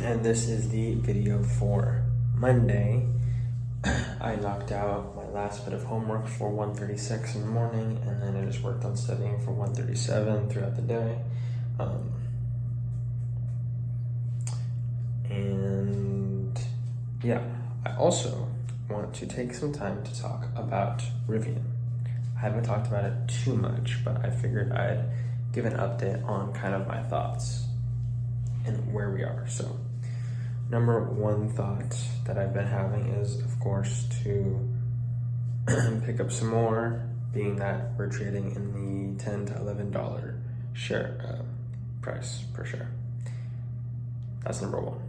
and this is the video for Monday. I knocked out my last bit of homework for 1:36 in the morning, and then I just worked on studying for 1:37 throughout the day. And yeah, I also want to take some time to talk about Rivian. I haven't talked about it too much, but I figured I'd give an update on kind of my thoughts and where we are. So, number one thought that I've been having is, of course, to pick up some more, being that we're trading in the $10 to $11 share price per share. That's number one.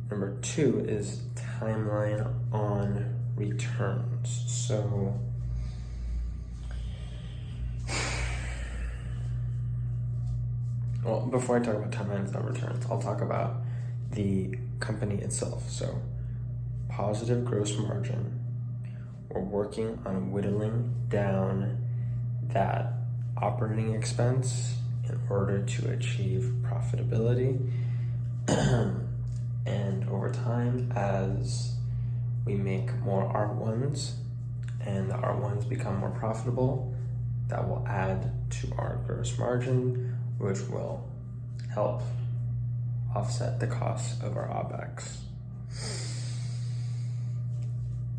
Number two is timeline on returns. So, well, before I talk about timelines on returns, I'll talk about the company itself. So, positive gross margin. We're working on whittling down that operating expense in order to achieve profitability. And over time, as we make more R1s and the R1s become more profitable, that will add to our gross margin, which will help offset the costs of our OPEX.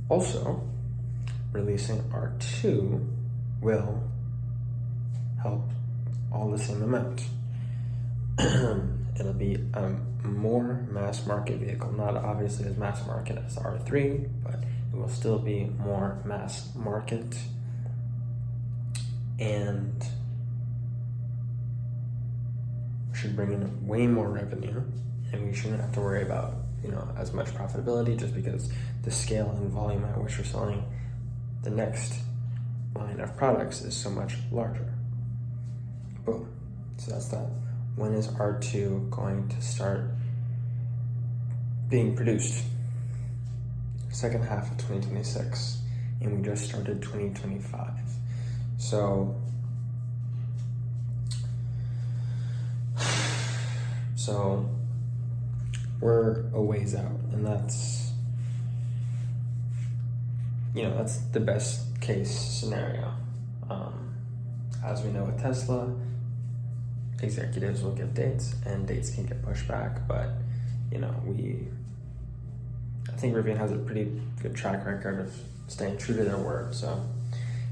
Also, releasing R2 will help all the same amount. It'll be a more mass market vehicle, not obviously as mass market as R3, but it will still be more mass market, and should bring in way more revenue, and we shouldn't have to worry about as much profitability, just because the scale and volume at which we're selling the next line of products is so much larger. Boom. So that's that. When is R2 going to start being produced? Second half of 2026, and we just started 2025. So we're a ways out, and that's the best case scenario. As we know with Tesla, executives will give dates, and dates can get pushed back, but I think Rivian has a pretty good track record of staying true to their word. So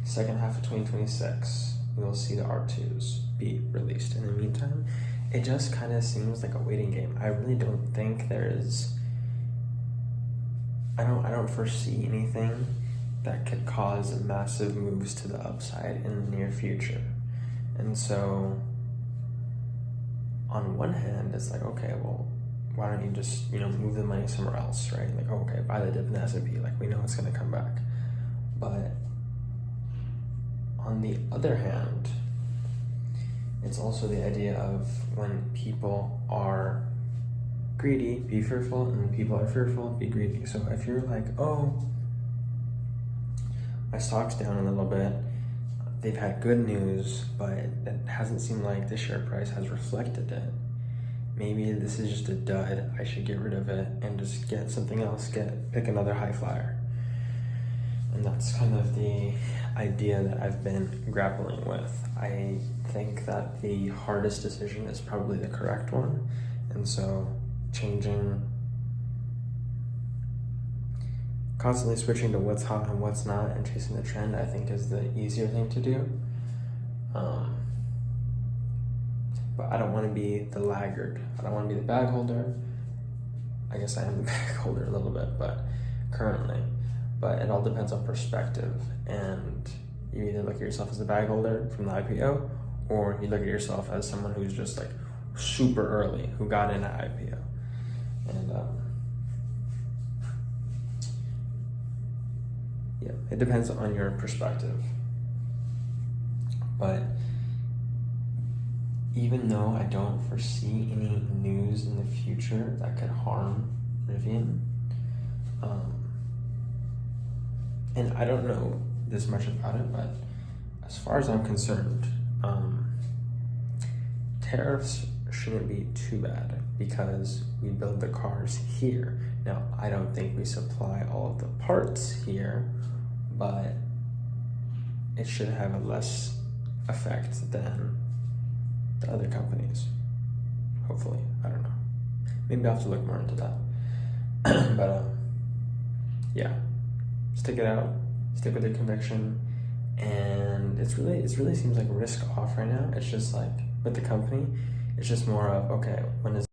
second half of 2026, we will see the R2s be released. In the meantime, it just kind of seems like a waiting game. I really don't think I don't foresee anything that could cause massive moves to the upside in the near future. And so on one hand, it's like, okay, well, why don't you just, move the money somewhere else, right? Like, okay, buy the dip in the S&P, like we know it's gonna come back. But on the other hand, it's also the idea of when people are greedy, be fearful, and when people are fearful, be greedy. So if you're like, oh, my stock's down a little bit, they've had good news, but it hasn't seemed like the share price has reflected it. Maybe this is just a dud, I should get rid of it and just get something else, pick another high flyer. And that's kind of the idea that I've been grappling with. I think that the hardest decision is probably the correct one. And so constantly switching to what's hot and what's not and chasing the trend, I think, is the easier thing to do. But I don't want to be the laggard. I don't want to be the bag holder. I guess I am the bag holder a little bit, but currently. But it all depends on perspective. And you either look at yourself as the bag holder from the IPO, or you look at yourself as someone who's just like super early, who got in at IPO. And yeah, it depends on your perspective. But even though I don't foresee any news in the future that could harm Rivian, and I don't know this much about it, but as far as I'm concerned, tariffs shouldn't be too bad because we build the cars here. Now, I don't think we supply all of the parts here, but it should have a less effect than the other companies. Hopefully, I don't know. Maybe I'll have to look more into that. But yeah, stick it out, stick with your conviction, and it really seems like risk off right now. It's just like with the company, it's just more of, okay, when is